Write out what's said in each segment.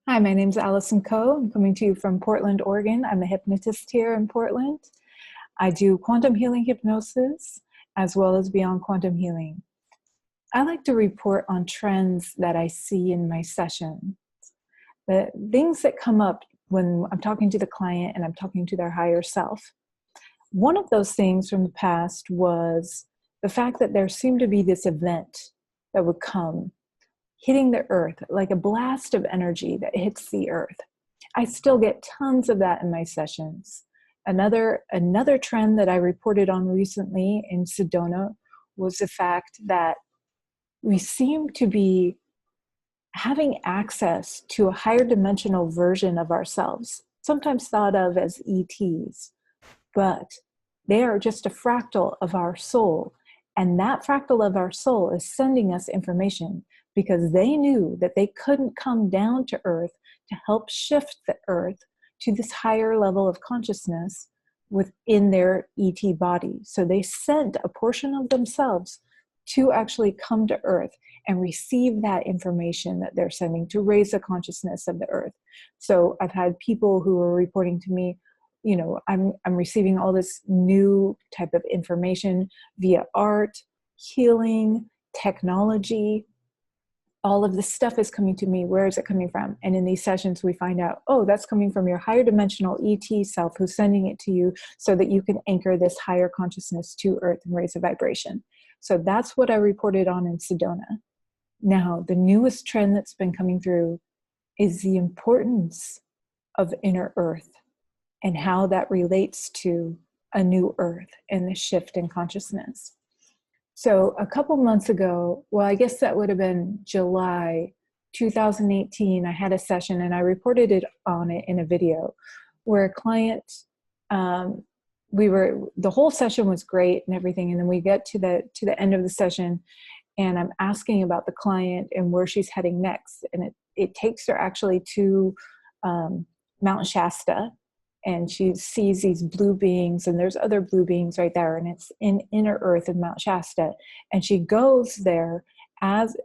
Hi, my name's Allison Coe. I'm coming to you from Portland, Oregon. I'm a hypnotist here in Portland. I do quantum healing hypnosis as well as beyond quantum healing. I like to report on trends that I see in my session, the things that come up when I'm talking to the client and I'm talking to their higher self. One of those things from the past was the fact that there seemed to be this event that would come hitting the earth, like a blast of energy that hits the earth. I still get tons of that in my sessions. Another trend that I reported on recently in Sedona was the fact that we seem to be having access to a higher dimensional version of ourselves, sometimes thought of as ETs, but they are just a fractal of our soul. And that fractal of our soul is sending us information because they knew that they couldn't come down to earth to help shift the earth to this higher level of consciousness within their ET body. So they sent a portion of themselves to actually come to earth and receive that information that they're sending to raise the consciousness of the earth. So I've had people who are reporting to me, you know, I'm receiving all this new type of information via art, healing, technology. All of this stuff is coming to me. Where is it coming from? And in these sessions, we find out, oh, that's coming from your higher dimensional ET self who's sending it to you so that you can anchor this higher consciousness to earth and raise a vibration. So that's what I reported on in Sedona. Now, the newest trend that's been coming through is the importance of inner earth and how that relates to a new earth and the shift in consciousness. So a couple months ago, well, I guess that would have been July 2018, I had a session and I reported on it in a video where a client, the whole session was great and everything. And then we get to the end of the session and I'm asking about the client and where she's heading next. And it takes her actually to Mount Shasta. And she sees these blue beings, and there's other blue beings right there, and it's in inner earth in Mount Shasta. And she goes there as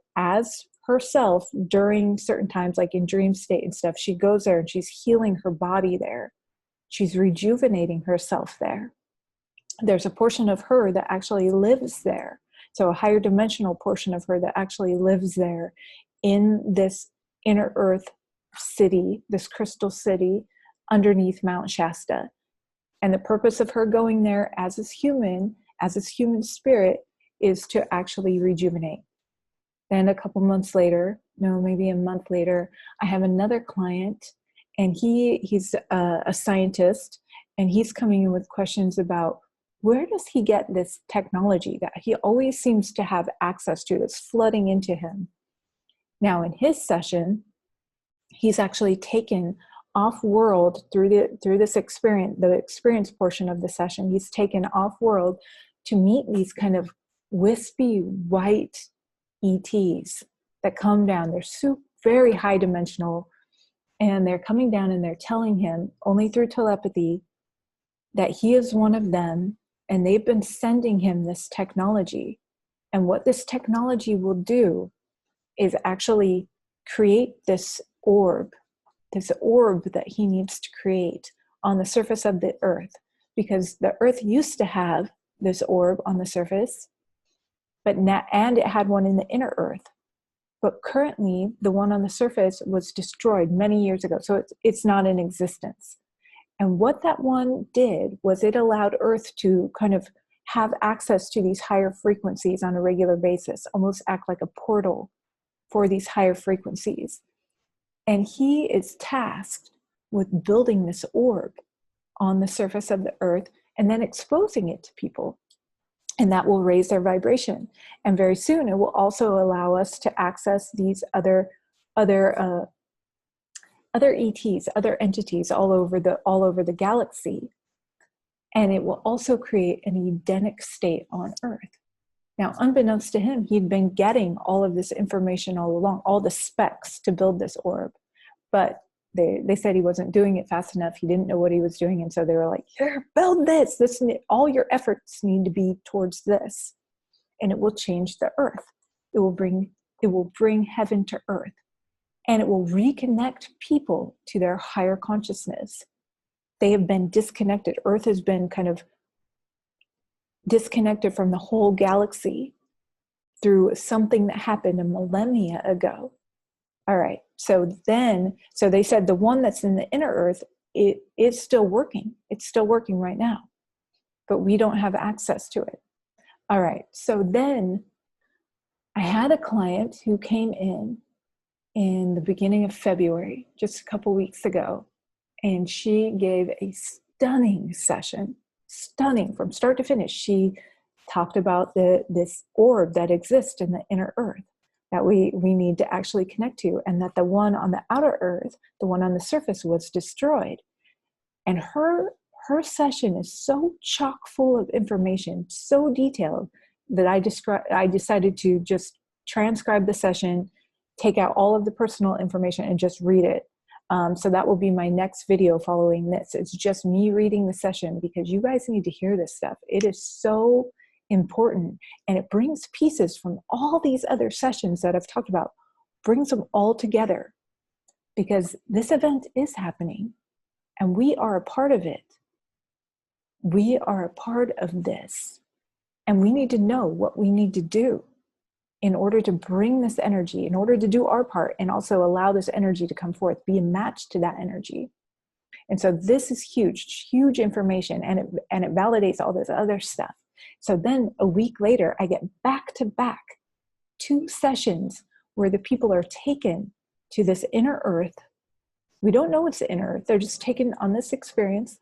herself during certain times, like in dream state and stuff. She goes there and she's healing her body there. She's rejuvenating herself there. There's a portion of her that actually lives there. So a higher dimensional portion of her that actually lives there in this inner earth city, this crystal city, underneath Mount Shasta. And the purpose of her going there as this human spirit, is to actually rejuvenate. Then a couple months later, no, maybe a month later, I have another client, and he's a scientist, and he's coming in with questions about where does he get this technology that he always seems to have access to that's flooding into him. Now in his session, he's actually taken off-world through this experience, the experience portion of the session. He's taken off-world to meet these kind of wispy white ETs that come down. They're very high dimensional, and they're coming down and they're telling him only through telepathy that he is one of them, and they've been sending him this technology. And what this technology will do is actually create this orb that he needs to create on the surface of the earth, because the earth used to have this orb on the surface, and it had one in the inner earth. But currently, the one on the surface was destroyed many years ago, so it's not in existence. And what that one did was it allowed Earth to kind of have access to these higher frequencies on a regular basis, almost act like a portal for these higher frequencies. And he is tasked with building this orb on the surface of the earth and then exposing it to people. And that will raise their vibration. And very soon it will also allow us to access these other ETs, other entities all over the galaxy. And it will also create an Edenic state on Earth. Now, unbeknownst to him, he'd been getting all of this information all along, all the specs to build this orb. But they said he wasn't doing it fast enough. He didn't know what he was doing. And so they were like, here, build this. All your efforts need to be towards this. And it will change the earth. It will bring heaven to earth. and it will reconnect people to their higher consciousness. They have been disconnected. Earth has been kind of disconnected from the whole galaxy through something that happened a millennia ago. All right. So they said the one that's in the inner Earth, it's still working. It's still working right now, but we don't have access to it. All right. So then I had a client who came in the beginning of February, just a couple weeks ago, and she gave a stunning session, stunning from start to finish. She talked about this orb that exists in the inner Earth that we need to actually connect to, and that the one on the outer Earth, the one on the surface, was destroyed. And her session is so chock full of information, so detailed, that I decided to just transcribe the session, take out all of the personal information, and just read it. So that will be my next video following this. It's just me reading the session, because you guys need to hear this stuff. It is so important, and it brings pieces from all these other sessions that I've talked about, brings them all together, because this event is happening and we are a part of it. We are a part of this, and we need to know what we need to do in order to bring this energy, in order to do our part, and also allow this energy to come forth, be a match to that energy. And so this is huge, huge information, and it validates all this other stuff. So then a week later, I get back-to-back 2 sessions where the people are taken to this inner Earth. We don't know it's the inner Earth. They're just taken on this experience,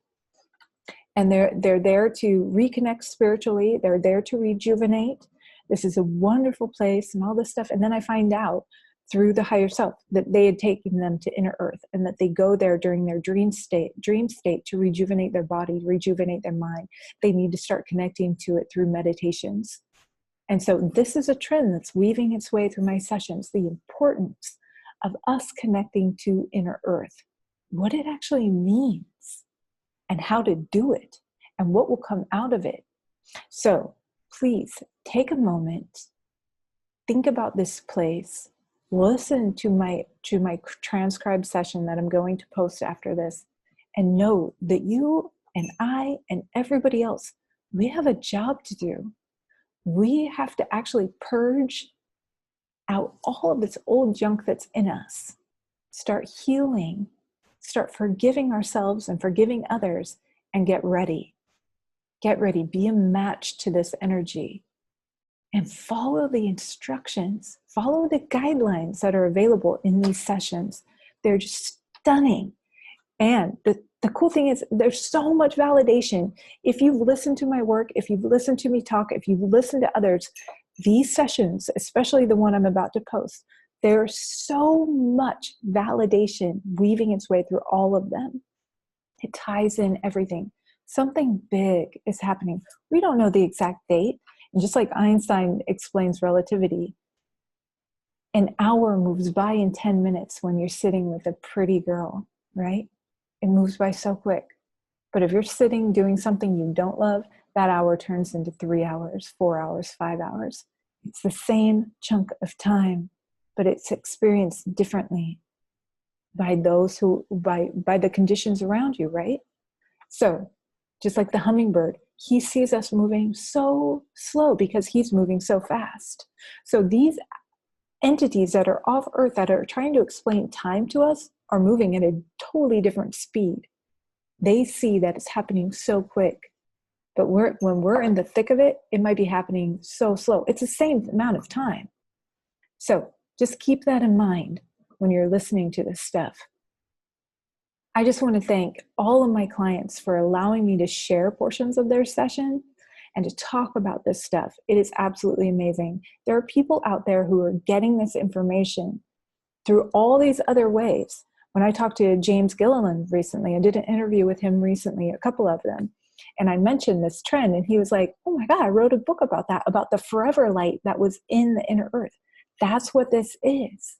and they're there to reconnect spiritually. They're there to rejuvenate. This is a wonderful place and all this stuff. And then I find out through the higher self that they had taken them to inner Earth, and that they go there during their dream state to rejuvenate their body, rejuvenate their mind. They need to start connecting to it through meditations. And so this is a trend that's weaving its way through my sessions, the importance of us connecting to inner Earth, what it actually means, and how to do it, and what will come out of it. So please take a moment, think about this place, listen to my transcribed session that I'm going to post after this, and know that you and I and everybody else, we have a job to do. We have to actually purge out all of this old junk that's in us, start healing, start forgiving ourselves and forgiving others, and get ready. Get ready, be a match to this energy, and follow the instructions, follow the guidelines that are available in these sessions. They're just stunning. And the cool thing is there's so much validation. If you've listened to my work, if you've listened to me talk, if you've listened to others, these sessions, especially the one I'm about to post, there's so much validation weaving its way through all of them. It ties in everything. Something big is happening. We don't know the exact date. And just like Einstein explains relativity, an hour moves by in 10 minutes when you're sitting with a pretty girl, right? It moves by so quick. But if you're sitting doing something you don't love, that hour turns into 3 hours, 4 hours, 5 hours. It's the same chunk of time, but it's experienced differently by those who, by the conditions around you, right? So just like the hummingbird, he sees us moving so slow because he's moving so fast. So these entities that are off Earth that are trying to explain time to us are moving at a totally different speed. They see that it's happening so quick. But when we're in the thick of it, it might be happening so slow. It's the same amount of time. So just keep that in mind when you're listening to this stuff. I just want to thank all of my clients for allowing me to share portions of their session and to talk about this stuff. It is absolutely amazing. There are people out there who are getting this information through all these other ways. When I talked to James Gilliland recently, I did an interview with him recently, a couple of them, and I mentioned this trend, and he was like, oh my God, I wrote a book about that, about the forever light that was in the inner Earth. That's what this is.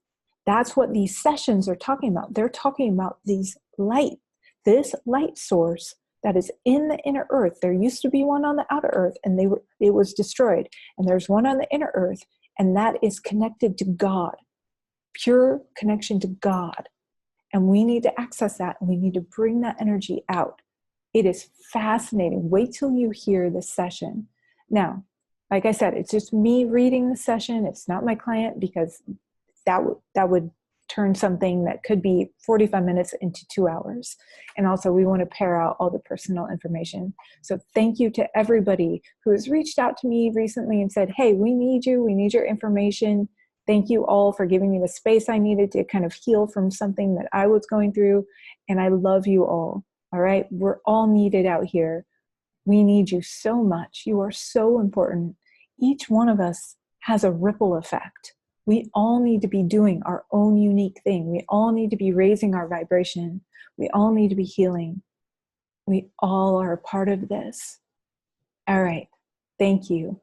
That's what these sessions are talking about. They're talking about this light source that is in the inner Earth. There used to be one on the outer Earth, and it was destroyed. And there's one on the inner Earth, and that is connected to God. pure connection to God. And we need to access that, and we need to bring that energy out. It is fascinating. Wait till you hear this session. Now, like I said, it's just me reading the session. It's not my client, because that would turn something that could be 45 minutes into 2 hours. And also, we want to pair out all the personal information. So thank you to everybody who has reached out to me recently and said, hey, we need you. We need your information. Thank you all for giving me the space I needed to kind of heal from something that I was going through. And I love you all. All right. We're all needed out here. We need you so much. You are so important. Each one of us has a ripple effect. We all need to be doing our own unique thing. We all need to be raising our vibration. We all need to be healing. We all are a part of this. All right. Thank you.